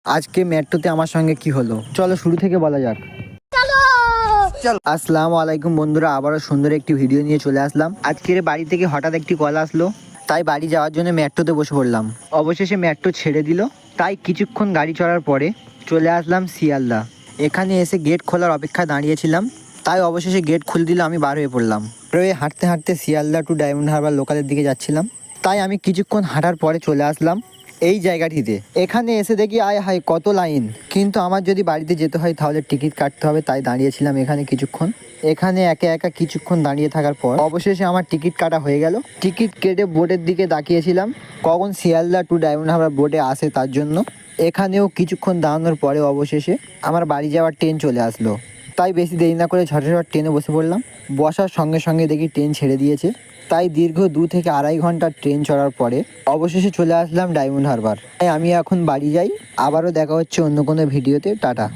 আজকে মেট্রোতে আমার সঙ্গে কি হলো চলো শুরু থেকে বলা যাক। আসসালামু আলাইকুম বন্ধুরা, আবারও সুন্দর একটি ভিডিও নিয়ে চলে আসলাম। আজকের বাড়ি থেকে হঠাৎ একটি কল আসলো, তাই বাড়ি যাওয়ার জন্য মেট্রোতে বসে পড়লাম। অবশেষে মেট্রো ছেড়ে দিল, তাই কিছুক্ষণ গাড়ি চড়ার পরে চলে আসলাম শিয়ালদা। এখানে এসে গেট খোলার অপেক্ষায় দাঁড়িয়েছিলাম, তাই অবশেষে গেট খুলে দিল, আমি বার হয়ে পড়লাম। হাঁটতে হাঁটতে শিয়ালদা টু ডায়মন্ড হারবার লোকালের দিকে যাচ্ছিলাম, তাই আমি কিছুক্ষণ হাঁটার পরে চলে আসলাম এই জায়গাটিতে। এখানে এসে দেখি আয় হায় কত লাইন, কিন্তু আমার যদি বাড়িতে যেতে হয় তাহলে টিকিট কাটতে হবে, তাই দাঁড়িয়েছিলাম এখানে কিছুক্ষণ। এখানে একা একা কিছুক্ষণ দাঁড়িয়ে থাকার পর অবশেষে আমার টিকিট কাটা হয়ে গেল। টিকিট কেটে বোর্ডের দিকে তাকিয়েছিলাম কখন শিয়ালদা টু ডায়মন্ড হারবার বোর্ডে আসে তার জন্য। এখানেও কিছুক্ষণ দাঁড়ানোর পরে অবশেষে আমার বাড়ি যাওয়ার ট্রেন চলে আসলো, তাই বেশি দেরি না করে ঝটঝট ট্রেনে বসে পড়লাম। বসার সঙ্গে সঙ্গে দেখি ট্রেন ছেড়ে দিয়েছে, তাই দীর্ঘ 2 থেকে আড়াই ঘন্টা ট্রেন চড়ার পরে অবশেষে চলে আসলাম ডায়মন্ড হারবার। তাই আমি এখন বাড়ি যাই, আবারও দেখা হচ্ছে অন্য কোনো ভিডিওতে। টাটা।